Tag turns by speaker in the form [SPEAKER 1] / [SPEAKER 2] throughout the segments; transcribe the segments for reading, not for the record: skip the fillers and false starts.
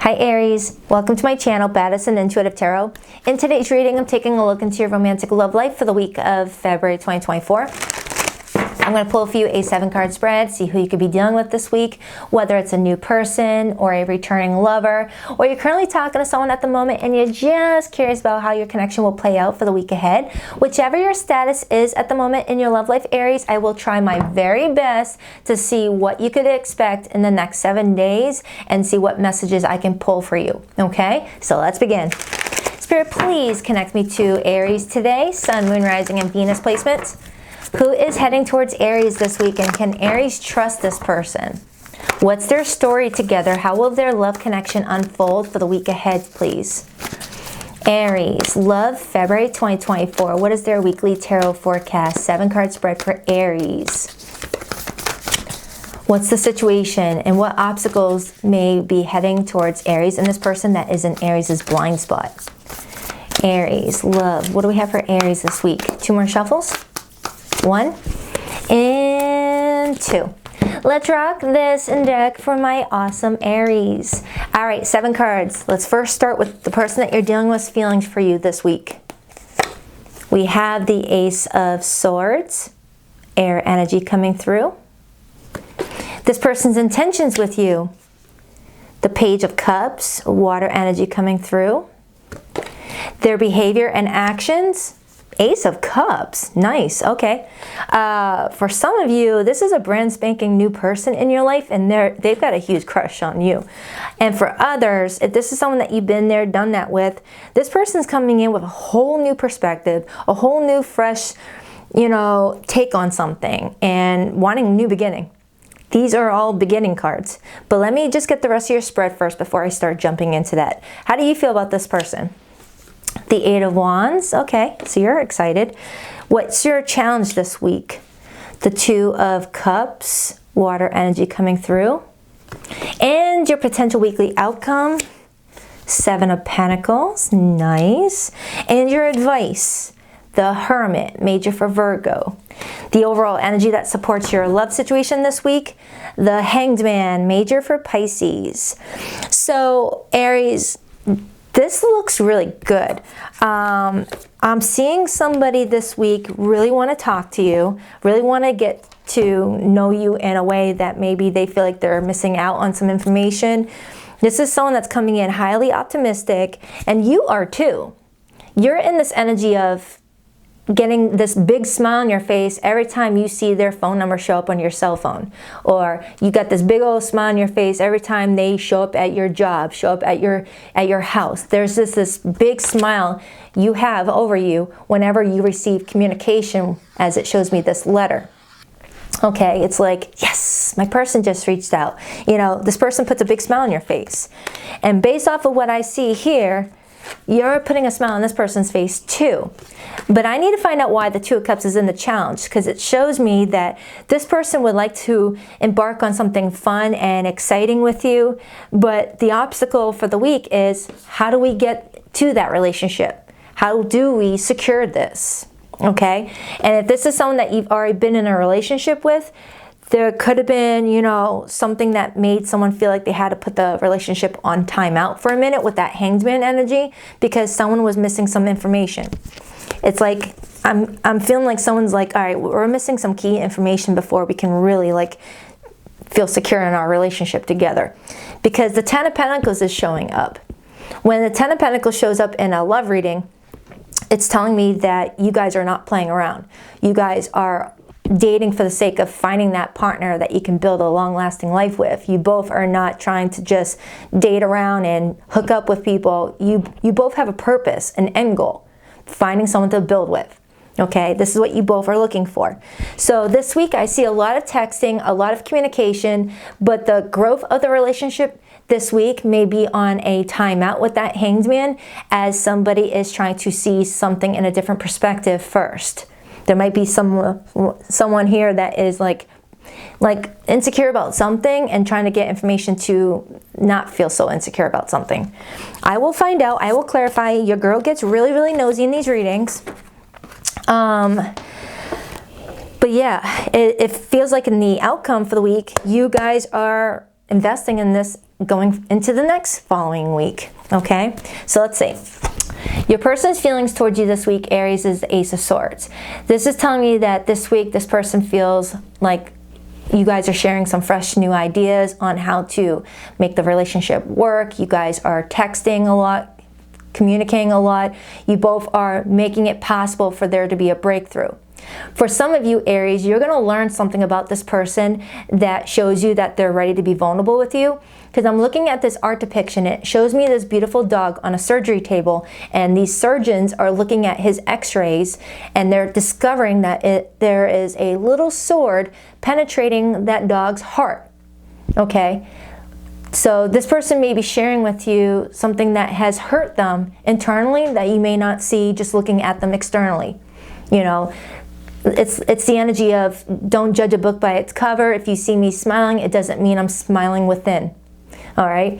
[SPEAKER 1] Hi Aries, welcome to my channel, Baddison Intuitive Tarot. In today's reading, I'm taking a look into your romantic love life for the week of February 2024. I'm going to pull a few A7 card spreads, see who you could be dealing with this week, whether it's a new person or a returning lover, or you're currently talking to someone at the moment and you're just curious about how your connection will play out for the week ahead. Whichever your status is at the moment in your love life, Aries, I will try my very best to see what you could expect in the next 7 days and see what messages I can pull for you. Okay, so let's begin. Spirit, please connect me to Aries today, Sun, Moon, Rising, and Venus placements. Who is heading towards Aries this week, and can Aries trust this person? What's their story together? How will their love connection unfold for the week ahead, please? Aries, love, February 2024. What is their weekly tarot forecast? 7 card spread for Aries. What's the situation and what obstacles may be heading towards Aries and this person that is in Aries' blind spot? Aries, love. What do we have for Aries this week? 2 more shuffles. 1 and 2. Let's rock this deck for my awesome Aries. All right, 7 cards. Let's first start with the person that you're dealing with feelings for you this week. We have the Ace of Swords, air energy coming through. This person's intentions with you. The Page of Cups, water energy coming through. Their behavior and actions. Ace of Cups, nice, okay. For some of you, this is a brand spanking new person in your life and they've got a huge crush on you. And for others, if this is someone that you've been there, done that with, this person's coming in with a whole new perspective, a whole new fresh, take on something and wanting a new beginning. These are all beginning cards. But let me just get the rest of your spread first before I start jumping into that. How do you feel about this person? The 8 of Wands, okay, so you're excited. What's your challenge this week? The 2 of Cups, water energy coming through. And your potential weekly outcome, 7 of Pentacles, nice. And your advice, the Hermit, major for Virgo. The overall energy that supports your love situation this week, the Hanged Man, major for Pisces. So, Aries, this looks really good. I'm seeing somebody this week really want to talk to you, really want to get to know you in a way that maybe they feel like they're missing out on some information. This is someone that's coming in highly optimistic, and you are too. You're in this energy of getting this big smile on your face every time you see their phone number show up on your cell phone, or you got this big old smile on your face every time they show up at your job, show up at your house. There's this big smile you have over you whenever you receive communication, as it shows me this letter. Okay, it's like, yes, my person just reached out. This person puts a big smile on your face. And based off of what I see here, you're putting a smile on this person's face too. But I need to find out why the 2 of Cups is in the challenge, because it shows me that this person would like to embark on something fun and exciting with you. But the obstacle for the week is, how do we get to that relationship? How do we secure this? Okay? And if this is someone that you've already been in a relationship with, there could have been, something that made someone feel like they had to put the relationship on timeout for a minute with that Hanged Man energy because someone was missing some information. It's like, I'm feeling like someone's like, all right, we're missing some key information before we can really feel secure in our relationship together. Because the 10 of Pentacles is showing up. When the 10 of Pentacles shows up in a love reading, it's telling me that you guys are not playing around. You guys are dating for the sake of finding that partner that you can build a long-lasting life with. You both are not trying to just date around and hook up with people. You both have a purpose, an end goal, finding someone to build with. Okay, this is what you both are looking for. So this week I see a lot of texting, a lot of communication, but the growth of the relationship this week may be on a timeout with that Hanged Man, as somebody is trying to see something in a different perspective first. There might be someone here that is like insecure about something and trying to get information to not feel so insecure about something. I will find out. I will clarify. Your girl gets really, really nosy in these readings. But yeah, it feels like in the outcome for the week, you guys are investing in this going into the next following week. Okay, so let's see. Your person's feelings towards you this week, Aries, is the Ace of Swords. This is telling me that this week this person feels like you guys are sharing some fresh new ideas on how to make the relationship work. You guys are texting a lot, communicating a lot. You both are making it possible for there to be a breakthrough. For some of you, Aries, you're going to learn something about this person that shows you that they're ready to be vulnerable with you. Because I'm looking at this art depiction, it shows me this beautiful dog on a surgery table, and these surgeons are looking at his x-rays, and they're discovering that there is a little sword penetrating that dog's heart. Okay? So this person may be sharing with you something that has hurt them internally that you may not see just looking at them externally. You know, it's the energy of don't judge a book by its cover. If you see me smiling, it doesn't mean I'm smiling within. All right?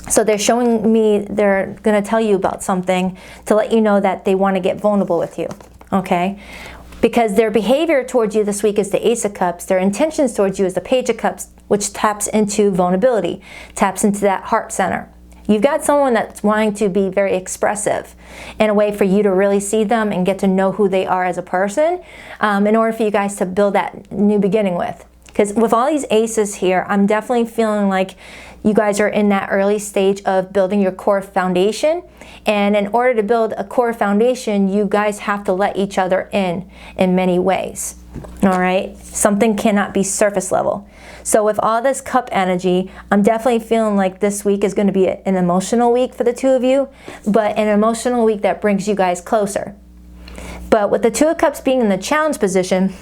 [SPEAKER 1] So they're showing me, they're going to tell you about something to let you know that they want to get vulnerable with you. Okay? Because their behavior towards you this week is the Ace of Cups. Their intentions towards you is the Page of Cups, which taps into vulnerability, taps into that heart center. You've got someone that's wanting to be very expressive in a way for you to really see them and get to know who they are as a person in order for you guys to build that new beginning with. Because with all these aces here, I'm definitely feeling like you guys are in that early stage of building your core foundation. And in order to build a core foundation, you guys have to let each other in many ways. All right? Something cannot be surface level. So with all this cup energy, I'm definitely feeling like this week is going to be an emotional week for the two of you, but an emotional week that brings you guys closer. But with the Two of Cups being in the challenge position,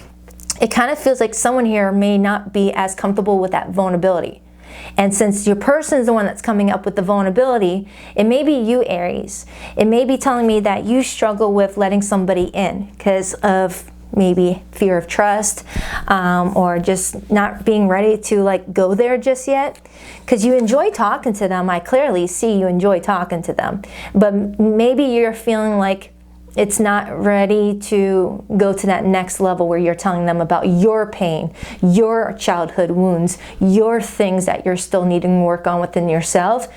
[SPEAKER 1] it kind of feels like someone here may not be as comfortable with that vulnerability. And since your person is the one that's coming up with the vulnerability, it may be you, Aries. It may be telling me that you struggle with letting somebody in because of maybe fear of trust or just not being ready to like go there just yet. Because you enjoy talking to them. I clearly see you enjoy talking to them. But maybe you're feeling like it's not ready to go to that next level where you're telling them about your pain, your childhood wounds, your things that you're still needing to work on within yourself.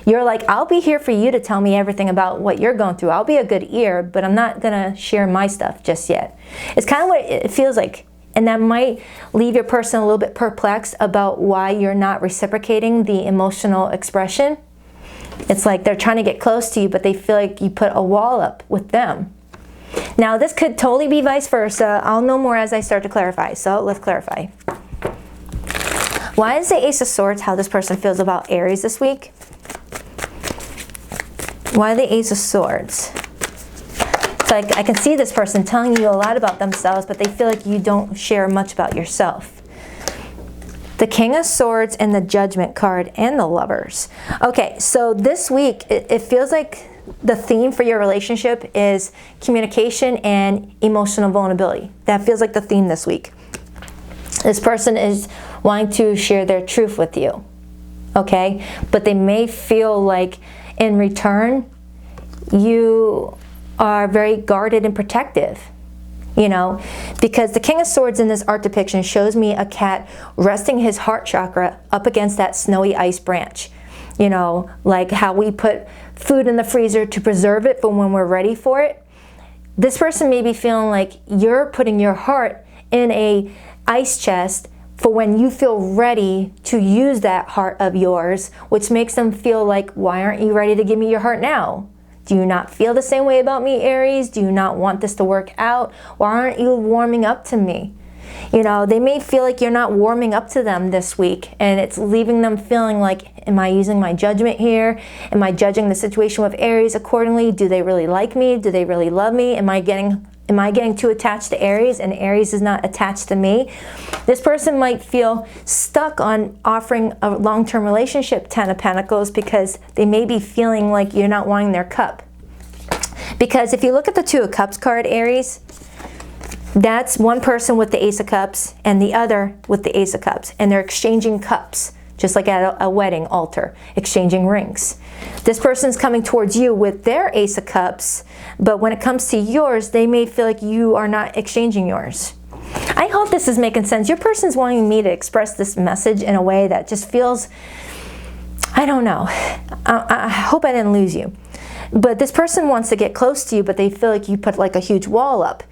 [SPEAKER 1] You're like, I'll be here for you to tell me everything about what you're going through. I'll be a good ear, but I'm not going to share my stuff just yet. It's kind of what it feels like. And that might leave your person a little bit perplexed about why you're not reciprocating the emotional expression. It's like they're trying to get close to you, but they feel like you put a wall up with them. Now, this could totally be vice versa. I'll know more as I start to clarify. So let's clarify. Why is the Ace of Swords how this person feels about Aries this week? Why the Ace of Swords? It's like I can see this person telling you a lot about themselves, but they feel like you don't share much about yourself. The King of Swords and the Judgment card and the Lovers. Okay, so this week, it feels like the theme for your relationship is communication and emotional vulnerability. That feels like the theme this week. This person is wanting to share their truth with you, okay? But they may feel like in return, you are very guarded and protective. You know, because the King of Swords in this art depiction shows me a cat resting his heart chakra up against that snowy ice branch. You know, like how we put food in the freezer to preserve it for when we're ready for it. This person may be feeling like you're putting your heart in a ice chest for when you feel ready to use that heart of yours, which makes them feel like, why aren't you ready to give me your heart now? Do you not feel the same way about me, Aries? Do you not want this to work out? Why aren't you warming up to me? You know, they may feel like you're not warming up to them this week, and it's leaving them feeling like, am I using my judgment here? Am I judging the situation with Aries accordingly? Do they really like me? Do they really love me? Am I getting too attached to Aries and Aries is not attached to me? This person might feel stuck on offering a long-term relationship, Ten of Pentacles, because they may be feeling like you're not wanting their cup. Because if you look at the Two of Cups card, Aries, that's one person with the Ace of Cups and the other with the Ace of Cups. And they're exchanging cups, just like at a wedding altar, exchanging rings. This person's coming towards you with their Ace of Cups, but when it comes to yours, they may feel like you are not exchanging yours. I hope this is making sense. Your person's wanting me to express this message in a way that just feels, I don't know. I hope I didn't lose you. But this person wants to get close to you, but they feel like you put like a huge wall up.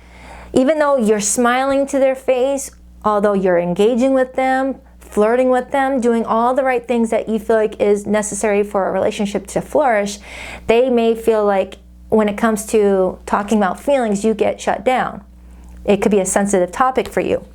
[SPEAKER 1] Even though you're smiling to their face, although you're engaging with them, flirting with them, doing all the right things that you feel like is necessary for a relationship to flourish, they may feel like when it comes to talking about feelings, you get shut down. It could be a sensitive topic for you.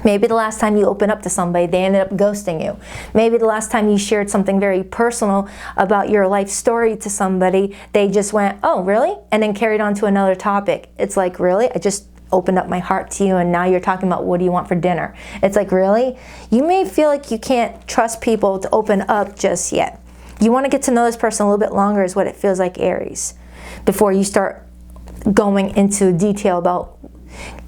[SPEAKER 1] Maybe the last time you opened up to somebody, they ended up ghosting you. Maybe the last time you shared something very personal about your life story to somebody, they just went, oh, really? And then carried on to another topic. It's like, really? I just opened up my heart to you and now you're talking about what do you want for dinner? It's like, really? You may feel like you can't trust people to open up just yet. You want to get to know this person a little bit longer is what it feels like, Aries, before you start going into detail about,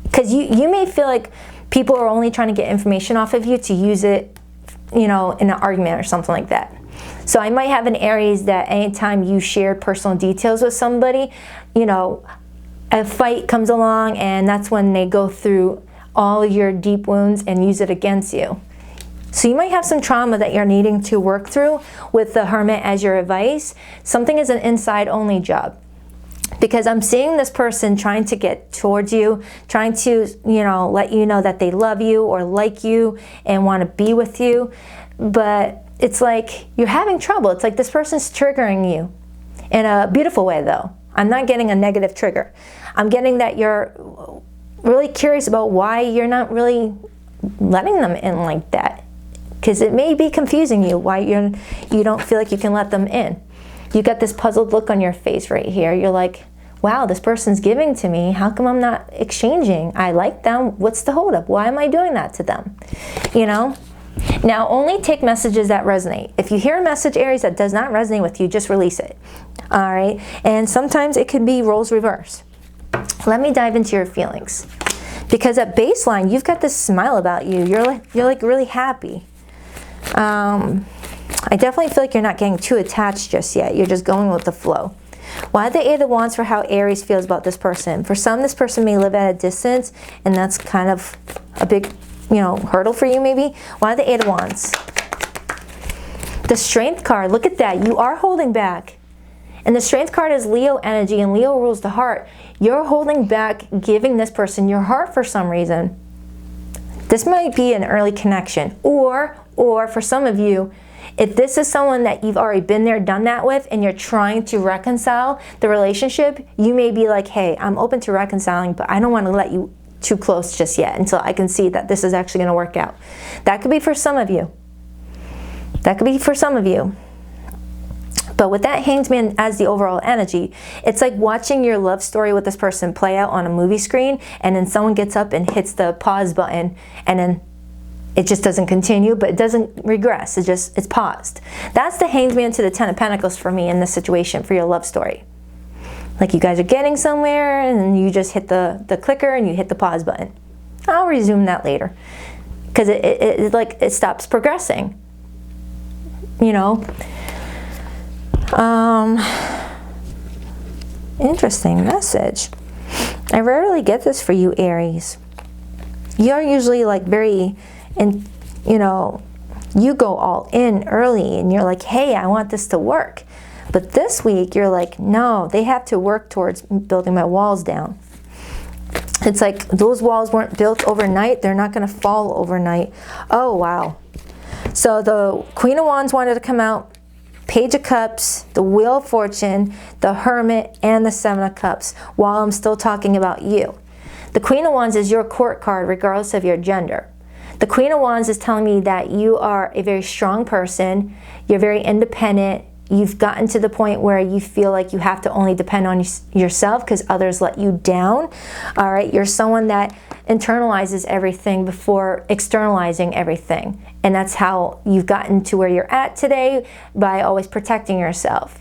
[SPEAKER 1] because you may feel like people are only trying to get information off of you to use it, you know, in an argument or something like that. So I might have an Aries that anytime you shared personal details with somebody, you know, a fight comes along and that's when they go through all your deep wounds and use it against you. So you might have some trauma that you're needing to work through with the Hermit as your advice. Something is an inside only job. Because I'm seeing this person trying to get towards you, trying to, you know, let you know that they love you or like you and want to be with you. But it's like you're having trouble. It's like this person's triggering you in a beautiful way, though. I'm not getting a negative trigger. I'm getting that you're really curious about why you're not really letting them in like that. Because it may be confusing you why you don't feel like you can let them in. You got this puzzled look on your face right here. You're like, wow, this person's giving to me. How come I'm not exchanging? I like them. What's the holdup? Why am I doing that to them? You know? Now, only take messages that resonate. If you hear a message, Aries, that does not resonate with you, just release it. All right? And sometimes it can be roles reversed. Let me dive into your feelings. Because at baseline, you've got this smile about you. You're like really happy. I definitely feel like you're not getting too attached just yet. You're just going with the flow. Why the Eight of Wands for how Aries feels about this person? For some, this person may live at a distance, and that's kind of a big, you know, hurdle for you maybe. Why the Eight of Wands? The Strength card, look at that. You are holding back. And the Strength card is Leo energy, and Leo rules the heart. You're holding back giving this person your heart for some reason. This might be an early connection. Or for some of you, if this is someone that you've already been there, done that with, and you're trying to reconcile the relationship, you may be like, hey, I'm open to reconciling, but I don't want to let you too close just yet until I can see that this is actually going to work out. That could be for some of you. That could be for some of you. But with that Hanged Man as the overall energy, it's like watching your love story with this person play out on a movie screen, and then someone gets up and hits the pause button, and then it just doesn't continue, but it doesn't regress. It's paused. That's the Hanged Man to the Ten of Pentacles for me in this situation for your love story. Like you guys are getting somewhere and you just hit the clicker and you hit the pause button. I'll resume that later. Because it stops progressing. You know? Interesting message. I rarely get this for you, Aries. You're usually like very... And, you know, you go all in early and you're like, hey, I want this to work. But this week, you're like, no, they have to work towards building my walls down. It's like those walls weren't built overnight. They're not going to fall overnight. Oh, wow. So the Queen of Wands wanted to come out, Page of Cups, the Wheel of Fortune, the Hermit, and the Seven of Cups, while I'm still talking about you. The Queen of Wands is your court card, regardless of your gender. The Queen of Wands is telling me that you are a very strong person, you're very independent, you've gotten to the point where you feel like you have to only depend on yourself because others let you down. All right, you're someone that internalizes everything before externalizing everything. And that's how you've gotten to where you're at today, by always protecting yourself.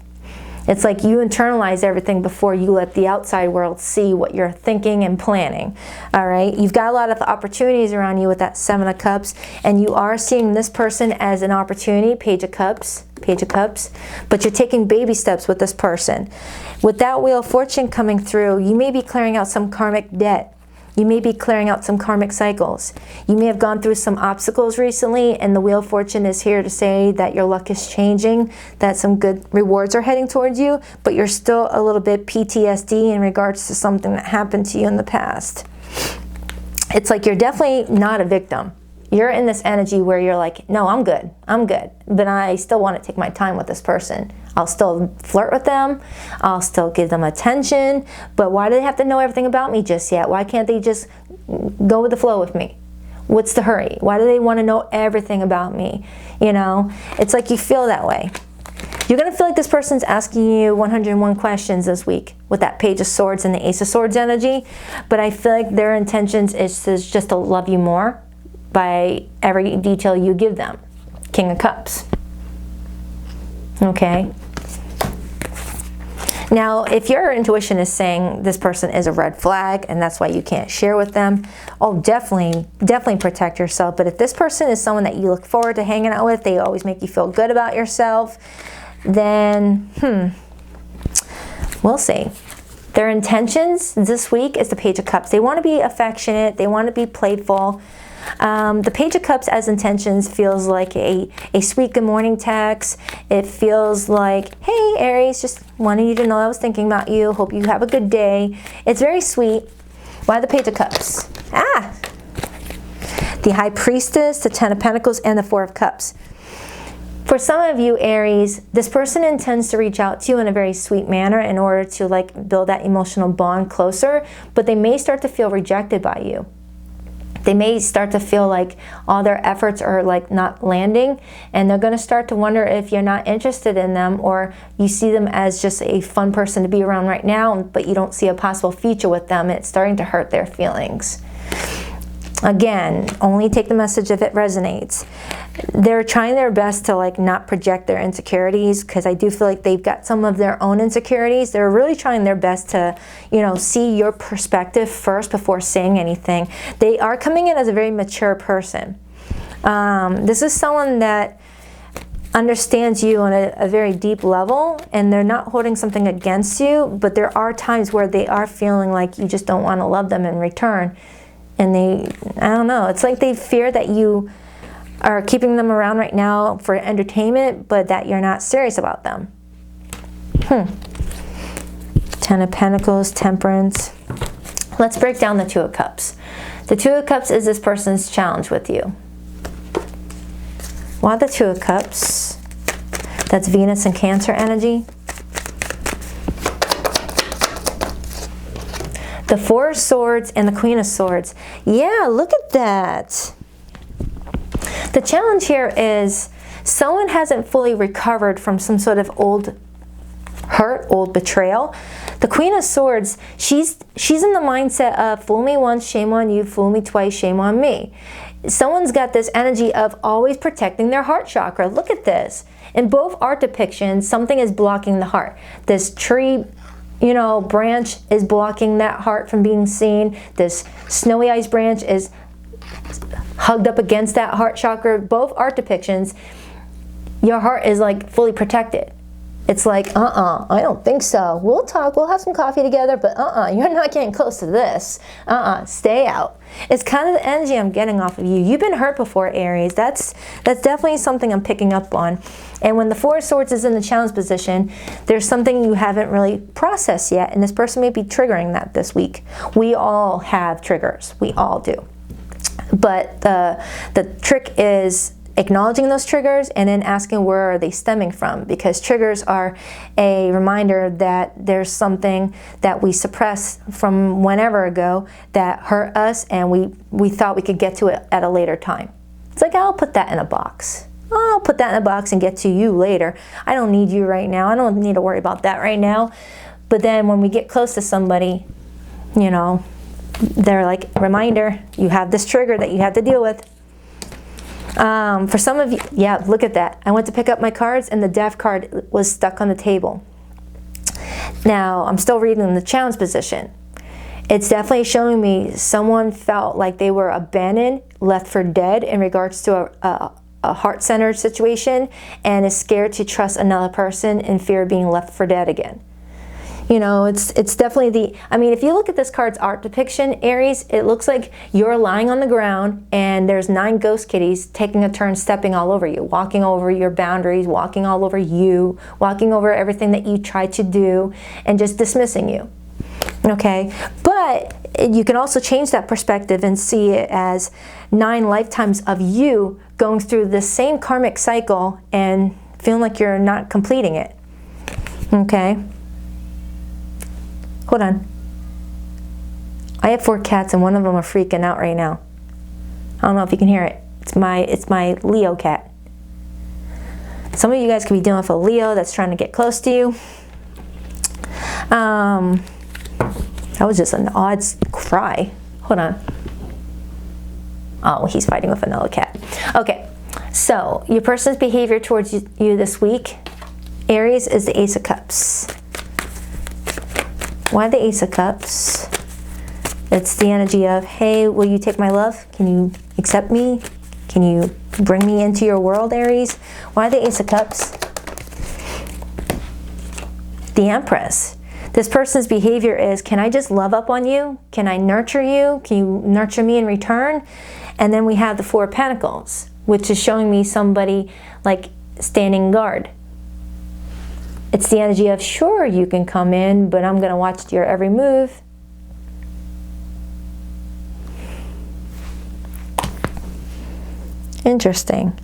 [SPEAKER 1] It's like you internalize everything before you let the outside world see what you're thinking and planning. All right, you've got a lot of opportunities around you with that Seven of Cups, and you are seeing this person as an opportunity, Page of Cups, but you're taking baby steps with this person. With that Wheel of Fortune coming through, you may be clearing out some karmic debt. You may be clearing out some karmic cycles. You may have gone through some obstacles recently, and the Wheel of Fortune is here to say that your luck is changing, that some good rewards are heading towards you, but you're still a little bit PTSD in regards to something that happened to you in the past. It's like you're definitely not a victim. You're in this energy where you're like, no, I'm good, but I still want to take my time with this person. I'll still flirt with them, I'll still give them attention, but why do they have to know everything about me just yet? Why can't they just go with the flow with me? What's the hurry? Why do they want to know everything about me? You know, it's like you feel that way. You're going to feel like this person's asking you 101 questions this week with that Page of Swords and the Ace of Swords energy, but I feel like their intentions is just to love you more by every detail you give them. King of Cups. Okay. Now, if your intuition is saying this person is a red flag and that's why you can't share with them, oh, definitely protect yourself. But if this person is someone that you look forward to hanging out with, they always make you feel good about yourself, then, we'll see. Their intentions this week is the Page of Cups. They want to be affectionate. They want to be playful. The Page of Cups as intentions feels like a sweet good morning text. It feels like, hey Aries, just wanted you to know I was thinking about you. Hope you have a good day. It's very sweet. Why the Page of Cups? The High Priestess, the Ten of Pentacles, and the Four of Cups. For some of you, Aries, this person intends to reach out to you in a very sweet manner in order to like build that emotional bond closer, but they may start to feel rejected by you. They may start to feel like all their efforts are like not landing, and they're going to start to wonder if you're not interested in them, or you see them as just a fun person to be around right now, but you don't see a possible future with them. It's starting to hurt their feelings. Again, only take the message if it resonates. They're trying their best to like not project their insecurities, because I do feel like they've got some of their own insecurities. They're really trying their best to, you know, see your perspective first before saying anything. They are coming in as a very mature person. This is someone that understands you on a very deep level, and they're not holding something against you, but there are times where they are feeling like you just don't want to love them in return. And I don't know, it's like they fear that you are keeping them around right now for entertainment, but that you're not serious about them. Ten of Pentacles, Temperance. Let's break down the Two of Cups. The Two of Cups is this person's challenge with you. Why the Two of Cups? That's Venus and Cancer energy. The Four of Swords and the Queen of Swords. Yeah, look at that. The challenge here is someone hasn't fully recovered from some sort of old hurt, old betrayal. The Queen of Swords, she's in the mindset of fool me once, shame on you, fool me twice, shame on me. Someone's got this energy of always protecting their heart chakra. Look at this. In both art depictions, something is blocking the heart. This tree, you know, branch is blocking that heart from being seen. This snowy ice branch is hugged up against that heart chakra. Both art depictions, your heart is like fully protected. It's like, I don't think so. We'll talk, we'll have some coffee together, but you're not getting close to this. Stay out. It's kind of the energy I'm getting off of you. You've been hurt before, Aries. That's definitely something I'm picking up on. And when the Four of Swords is in the challenge position, there's something you haven't really processed yet, and this person may be triggering that this week. We all have triggers. We all do. But the trick is acknowledging those triggers and then asking where are they stemming from, because triggers are a reminder that there's something that we suppress from whenever ago that hurt us, and we thought we could get to it at a later time. It's like, I'll put that in a box. I'll put that in a box and get to you later. I don't need you right now. I don't need to worry about that right now. But then when we get close to somebody, you know, they're like, reminder, you have this trigger that you have to deal with. For some of you, yeah, look at that. I went to pick up my cards and the Death card was stuck on the table. Now, I'm still reading the challenge position. It's definitely showing me someone felt like they were abandoned, left for dead in regards to a heart-centered situation, and is scared to trust another person in fear of being left for dead again. You know, it's definitely I mean, if you look at this card's art depiction, Aries, it looks like you're lying on the ground and there's 9 ghost kitties taking a turn stepping all over you, walking over your boundaries, walking all over you, walking over everything that you try to do, and just dismissing you. Okay, but you can also change that perspective and see it as 9 lifetimes of you going through the same karmic cycle and feeling like you're not completing it. Okay. Hold on. I have 4 cats and one of them are freaking out right now. I don't know if you can hear it. It's my Leo cat. Some of you guys could be dealing with a Leo that's trying to get close to you. That was just an odd cry. Hold on. Oh, he's fighting with another cat. Okay, so your person's behavior towards you this week, Aries, is the Ace of Cups. Why the Ace of Cups? It's the energy of, hey, will you take my love? Can you accept me? Can you bring me into your world, Aries? Why the Ace of Cups? The Empress. This person's behavior is, can I just love up on you? Can I nurture you? Can you nurture me in return? And then we have the 4 of Pentacles, which is showing me somebody like standing guard. It's the energy of, sure, you can come in, but I'm going to watch your every move. Interesting.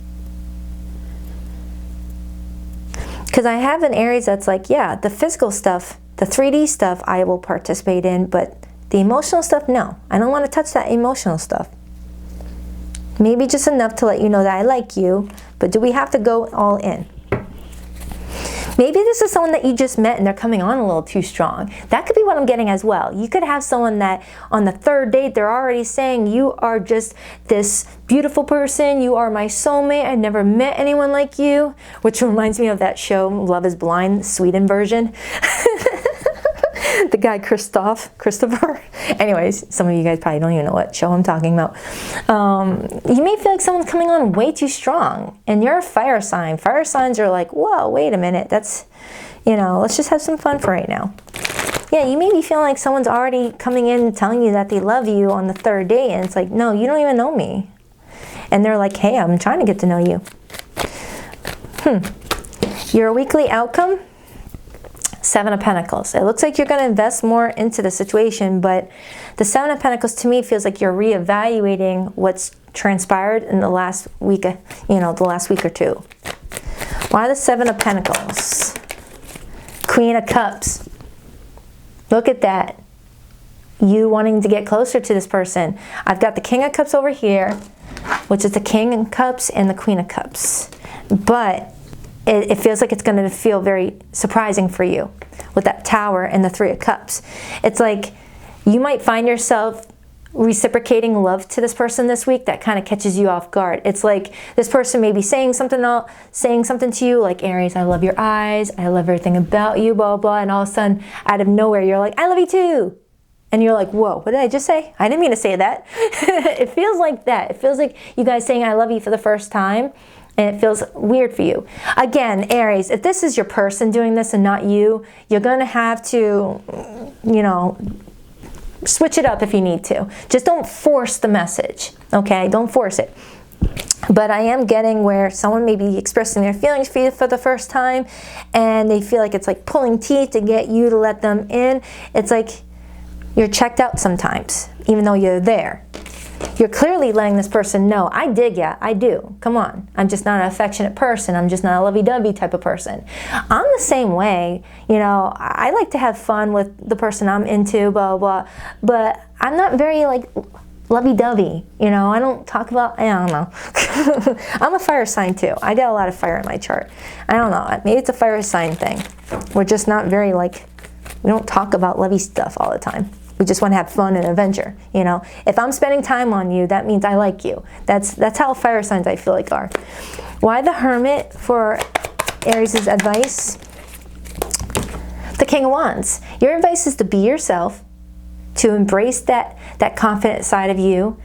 [SPEAKER 1] Because I have an Aries that's like, yeah, the physical stuff, the 3D stuff I will participate in, but the emotional stuff, no. I don't want to touch that emotional stuff. Maybe just enough to let you know that I like you, but do we have to go all in? Maybe this is someone that you just met and they're coming on a little too strong. That could be what I'm getting as well. You could have someone that on the 3rd date, they're already saying, you are just this beautiful person. You are my soulmate. I never met anyone like you, which reminds me of that show, Love is Blind, Sweden version. The guy Christopher. Anyways, some of you guys probably don't even know what show I'm talking about. You may feel like someone's coming on way too strong, and you're a fire sign. Fire signs are like, whoa, wait a minute. That's, you know, let's just have some fun for right now. Yeah, you may be feeling like someone's already coming in and telling you that they love you on the 3rd date, and it's like, no, you don't even know me. And they're like, hey, I'm trying to get to know you. Your weekly outcome? 7 of Pentacles. It looks like you're going to invest more into the situation, but the 7 of Pentacles to me feels like you're reevaluating what's transpired in the last week, the last week or two. Why the 7 of Pentacles? Queen of Cups. Look at that. You wanting to get closer to this person. I've got the King of Cups over here, which is the King of Cups and the Queen of Cups. But it feels like it's going to feel very surprising for you with that Tower and the 3 of Cups. It's like you might find yourself reciprocating love to this person this week that kind of catches you off guard. It's like this person may be saying something to you like, Aries, I love your eyes, I love everything about you, blah, blah, and all of a sudden, out of nowhere, you're like, I love you too. And you're like, whoa, what did I just say? I didn't mean to say that. It feels like that. It feels like you guys saying I love you for the first time. And it feels weird for you. Again, Aries, if this is your person doing this and not you, you're going to have to, switch it up if you need to. Just don't force the message, okay? Don't force it. But I am getting where someone may be expressing their feelings for you for the first time, and they feel like it's like pulling teeth to get you to let them in. It's like you're checked out sometimes, even though you're there. You're clearly letting this person know, I dig ya, I do. Come on. I'm just not an affectionate person. I'm just not a lovey-dovey type of person. I'm the same way. I like to have fun with the person I'm into, blah, blah, but I'm not very like lovey-dovey. I don't talk about, I don't know. I'm a fire sign too. I got a lot of fire in my chart. I don't know. Maybe it's a fire sign thing. We're just not very we don't talk about lovey stuff all the time. We just want to have fun and adventure, If I'm spending time on you, that means I like you. That's how fire signs I feel like are. Why the Hermit for Aries' advice? The King of Wands. Your advice is to be yourself, to embrace that confident side of you,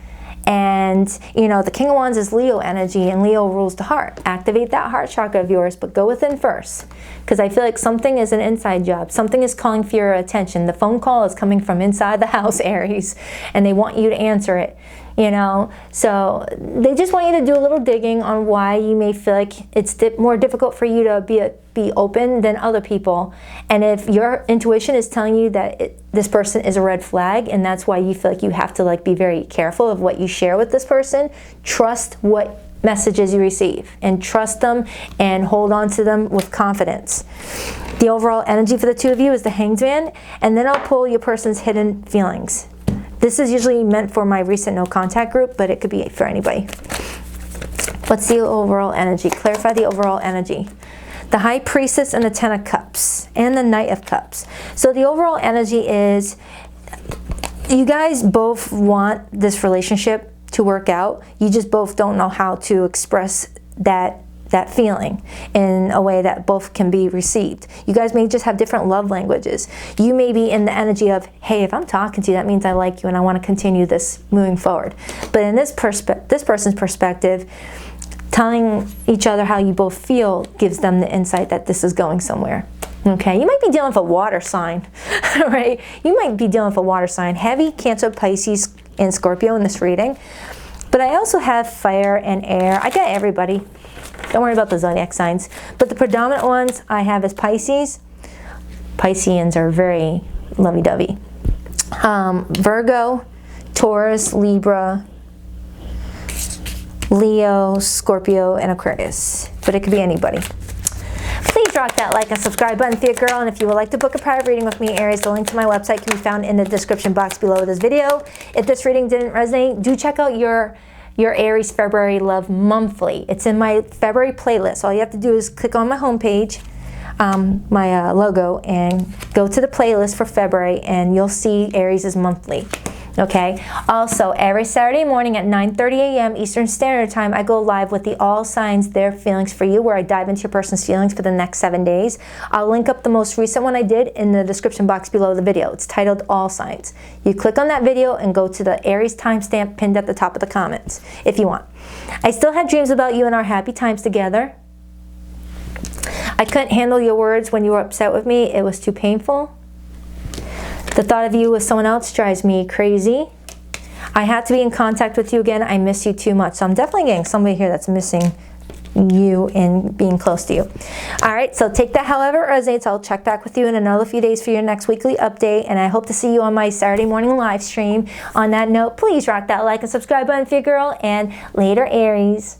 [SPEAKER 1] And, you know, the King of Wands is Leo energy, and Leo rules the heart. Activate that heart chakra of yours, but go within first. Because I feel like something is an inside job. Something is calling for your attention. The phone call is coming from inside the house, Aries, and they want you to answer it. You know, so they just want you to do a little digging on why you may feel like it's more difficult for you to be open than other people. And if your intuition is telling you that this person is a red flag, and that's why you feel like you have to like be very careful of what you share with this person, trust what messages you receive and trust them and hold on to them with confidence. The overall energy for the two of you is the Hanged Man, and then I'll pull your person's hidden feelings. This is usually meant for my recent no contact group, but it could be for anybody. What's the overall energy? Clarify the overall energy. The High Priestess and the Ten of Cups and the Knight of Cups. So the overall energy is you guys both want this relationship to work out. You just both don't know how to express that feeling in a way that both can be received. You guys may just have different love languages. You may be in the energy of, hey, if I'm talking to you, that means I like you and I want to continue this moving forward. But in this person's perspective, telling each other how you both feel gives them the insight that this is going somewhere. Okay, you might be dealing with a water sign, right? You might be dealing with a water sign. Heavy Cancer, Pisces, and Scorpio in this reading. But I also have fire and air. I got everybody. Don't worry about the zodiac signs. But the predominant ones I have is Pisces. Pisceans are very lovey-dovey. Virgo, Taurus, Libra, Leo, Scorpio, and Aquarius. But it could be anybody. Please rock that like and subscribe button for your girl. And if you would like to book a private reading with me, Aries, the link to my website can be found in the description box below this video. If this reading didn't resonate, do check out your Aries February Love Monthly. It's in my February playlist. All you have to do is click on my homepage, my logo, and go to the playlist for February, and you'll see Aries' monthly. Okay. Also, every Saturday morning at 9:30 a.m. Eastern Standard Time, I go live with the All Signs, Their Feelings for You, where I dive into your person's feelings for the next 7 days. I'll link up the most recent one I did in the description box below the video. It's titled All Signs. You click on that video and go to the Aries timestamp pinned at the top of the comments if you want. I still had dreams about you and our happy times together. I couldn't handle your words when you were upset with me. It was too painful. The thought of you with someone else drives me crazy. I had to be in contact with you again. I miss you too much. So I'm definitely getting somebody here that's missing you and being close to you. All right, so take that however it resonates. I'll check back with you in another few days for your next weekly update, and I hope to see you on my Saturday morning live stream. On that note, please rock that like and subscribe button for your girl, and later, Aries.